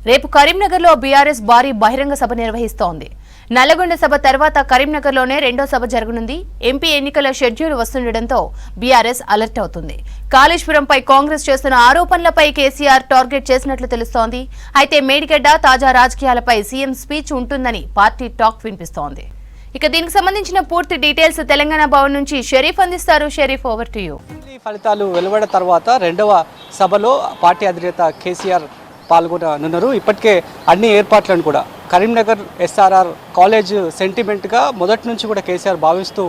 రేపు కరీంనగర్లో బీఆర్ఎస్ భారీ బహిరంగ సభ నిర్వహిస్తోంది. నల్లగొండ సభ తర్వాత కరీంనగర్లోనే రెండో సభ జరగనుంది. ఎంపీ ఎన్నికల షెడ్యూల్ వస్తుండటంతో బీఆర్ఎస్ అలర్ట్ అవుతుంది. కాళేశ్వరంపై కాంగ్రెస్ చేస్తున్న ఆరోపణలపై కేసీఆర్ టార్గెట్ చేసినట్లు తెలుస్తోంది. అయితే మేడిగడ్డ తాజా రాజకీయాలపై సీఎం స్పీచ్ ఉంటుందని పార్టీ టాక్ వినిపిస్తోంది. ఇక దీనికి సంబంధించిన పూర్తి డీటెయిల్స్ తెలంగాణ భవన్ నుంచి షరీఫ్ అందిస్తారు. Sharif, over to you. ఫలితాలు వెలువడిన తర్వాత రెండవ సభలో పార్టీ అధినేత కేసీఆర్ పాల్గొననున్నారు. ఇప్పటికే అన్ని ఏర్పాట్లను కూడా కరీంనగర్ ఎస్ఆర్ఆర్ కాలేజ్ సెంటిమెంట్గా మొదటి నుంచి కూడా కేసీఆర్ భావిస్తూ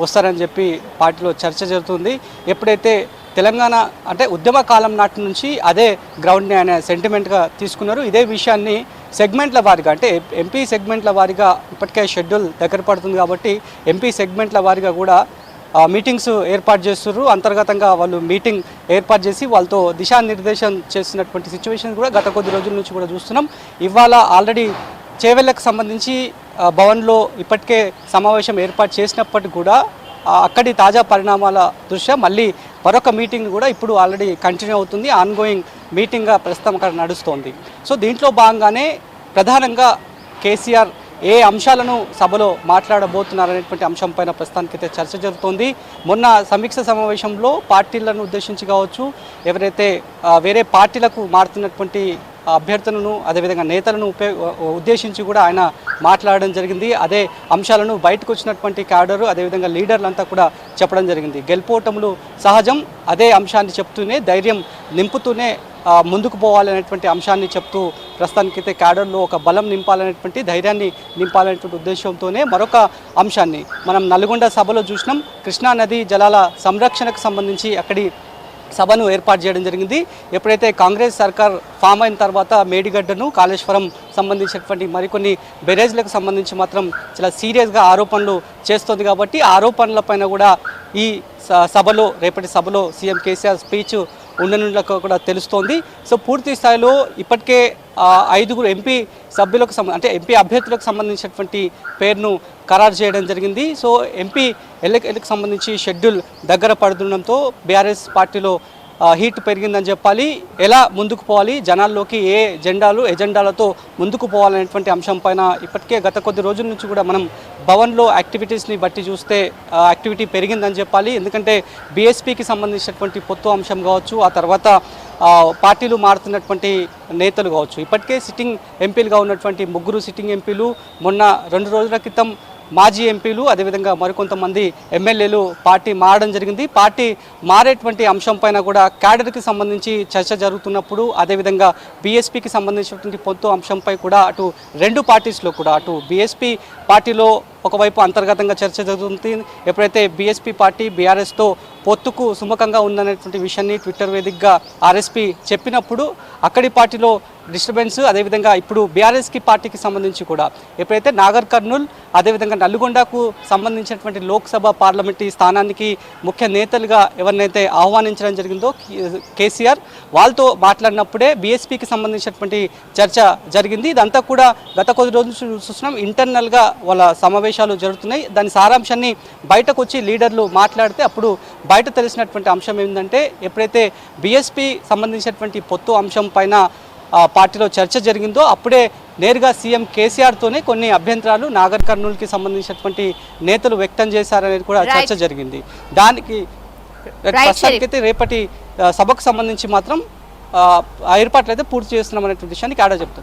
వస్తారని చెప్పి పార్టీలో చర్చ జరుగుతుంది. ఎప్పుడైతే తెలంగాణ అంటే ఉద్యమ కాలం నాటి నుంచి అదే గ్రౌండ్ని ఆయన సెంటిమెంట్గా తీసుకున్నారు. ఇదే విషయాన్ని సెగ్మెంట్ల వారీగా అంటే ఎంపీ సెగ్మెంట్ల వారీగా ఇప్పటికే షెడ్యూల్ దగ్గర పడుతుంది కాబట్టి ఎంపీ సెగ్మెంట్ల వారీగా కూడా మీటింగ్స్ ఏర్పాటు చేస్తున్నారు. అంతర్గతంగా వాళ్ళు మీటింగ్ ఏర్పాటు చేసి వాళ్ళతో దిశానిర్దేశం చేస్తున్నటువంటి సిచ్యువేషన్ కూడా గత కొద్ది రోజుల నుంచి కూడా చూస్తున్నాం. ఇవాళ ఆల్రెడీ చేవెళ్లకు సంబంధించి భవన్లో ఇప్పటికే సమావేశం ఏర్పాటు చేసినప్పటికీ కూడా అక్కడి తాజా పరిణామాల దృష్ట్యా మళ్ళీ మరొక మీటింగ్ కూడా ఇప్పుడు ఆల్రెడీ కంటిన్యూ అవుతుంది. ఆన్గోయింగ్ మీటింగ్గా ప్రస్తుతం అక్కడ నడుస్తోంది. సో దీంట్లో భాగంగానే ప్రధానంగా కేసీఆర్ ఏ అంశాలను సభలో మాట్లాడబోతున్నారనేటువంటి అంశంపైన ప్రస్తుతానికైతే చర్చ జరుగుతోంది. మొన్న సమీక్ష సమావేశంలో పార్టీలను ఉద్దేశించి కావచ్చు, ఎవరైతే వేరే పార్టీలకు మారుతున్నటువంటి అభ్యర్థులను అదేవిధంగా నేతలను ఉద్దేశించి కూడా ఆయన మాట్లాడడం జరిగింది. అదే అంశాలను బయటకు వచ్చినటువంటి క్యాడరు అదేవిధంగా లీడర్లంతా కూడా చెప్పడం జరిగింది. గెలుపోటములు సహజం, అదే అంశాన్ని చెప్తూనే ధైర్యం నింపుతూనే ముందుకు పోవాలనేటువంటి అంశాన్ని చెప్తూ ప్రస్తుతానికైతే క్యాడర్లో ఒక బలం నింపాలనేటువంటి ధైర్యాన్ని నింపాలనేటువంటి ఉద్దేశంతోనే మరొక అంశాన్ని మనం నల్గొండ సభలో చూసినాం. కృష్ణానది జలాల సంరక్షణకు సంబంధించి అక్కడి సభను ఏర్పాటు చేయడం జరిగింది. ఎప్పుడైతే కాంగ్రెస్ సర్కార్ ఫామ్ అయిన తర్వాత మేడిగడ్డను కాళేశ్వరం సంబంధించినటువంటి మరికొన్ని బెరేజ్లకు సంబంధించి మాత్రం చాలా సీరియస్గా ఆరోపణలు చేస్తుంది కాబట్టి ఆరోపణలపైన కూడా ఈ సభలో రేపటి సభలో సీఎం కేసీఆర్ స్పీచ్ ఉండనున్నట్లు కూడా తెలుస్తోంది. సో పూర్తి స్థాయిలో ఇప్పటికే 5 ఎంపీ సభ్యులకు అంటే ఎంపీ అభ్యర్థులకు సంబంధించినటువంటి పేరును ఖరారు చేయడం జరిగింది. సో ఎంపీ ఎన్నికలకు సంబంధించి షెడ్యూల్ దగ్గర పడుతుండడంతో బీఆర్ఎస్ పార్టీలో హీట్ పెరిగిందని చెప్పాలి. ఎలా ముందుకు పోవాలి, జనాల్లోకి ఏ ఎజెండాలతో ముందుకు పోవాలనేటువంటి అంశం పైన ఇప్పటికే గత కొద్ది రోజుల నుంచి కూడా మనం భవన్లో యాక్టివిటీస్ని బట్టి చూస్తే యాక్టివిటీ పెరిగిందని చెప్పాలి. ఎందుకంటే బీఎస్పీకి సంబంధించినటువంటి పొత్తు అంశం కావచ్చు, ఆ తర్వాత పార్టీలు మారుతున్నటువంటి నేతలు కావచ్చు, ఇప్పటికే సిట్టింగ్ ఎంపీలుగా ఉన్నటువంటి 3 సిట్టింగ్ ఎంపీలు, మొన్న 2 రోజుల క్రితం మాజీ ఎంపీలు అదేవిధంగా మరికొంతమంది ఎమ్మెల్యేలు పార్టీ మారడం జరిగింది. పార్టీ మారేటువంటి అంశం పైన కూడా క్యాడర్కి సంబంధించి చర్చ జరుగుతున్నప్పుడు అదేవిధంగా బీఎస్పీకి సంబంధించినటువంటి పొత్తు అంశంపై కూడా అటు 2 పార్టీస్లో కూడా అటు బీఎస్పీ పార్టీలో ఒకవైపు అంతర్గతంగా చర్చ జరుగుతుంది. ఎప్పుడైతే బీఎస్పీ పార్టీ బీఆర్ఎస్తో పొత్తుకు సుముఖంగా ఉందనేటువంటి విషయాన్ని ట్విట్టర్ వేదికగా ఆర్ఎస్పీ చెప్పినప్పుడు అక్కడి పార్టీలో డిస్టర్బెన్స్, అదేవిధంగా ఇప్పుడు బీఆర్ఎస్కి పార్టీకి సంబంధించి కూడా ఎప్పుడైతే నాగర్ కర్నూల్ అదేవిధంగా నల్గొండకు సంబంధించినటువంటి లోక్సభ పార్లమెంటరీ స్థానానికి ముఖ్య నేతలుగా ఎవరినైతే ఆహ్వానించడం జరిగిందో కేసీఆర్, వాళ్ళతో మాట్లాడినప్పుడే బీఎస్పీకి సంబంధించినటువంటి చర్చ జరిగింది. ఇదంతా కూడా గత కొద్ది రోజులు చూస్తున్నాం. ఇంటర్నల్గా వాళ్ళ సమావేశాలు జరుగుతున్నాయి. దాని సారాంశాన్ని బయటకు వచ్చి లీడర్లు మాట్లాడితే అప్పుడు బయట తెలిసినటువంటి అంశం ఏంటంటే ఎప్పుడైతే బీఎస్పీ సంబంధించినటువంటి పొత్తు అంశం పైన పార్టీలో చర్చ జరిగిందో అప్పుడే నేరుగా సీఎం కేసీఆర్తోనే కొన్ని అభ్యంతరాలు నాగర్ కర్నూల్కి సంబంధించినటువంటి నేతలు వ్యక్తం చేశారనేది కూడా చర్చ జరిగింది. దానికి ప్రస్తుతానికైతే రేపటి సభకు సంబంధించి మాత్రం ఏర్పాట్లు అయితే పూర్తి చేస్తున్నాం అనేటువంటి విషయాన్ని ఆడ చెప్తారు.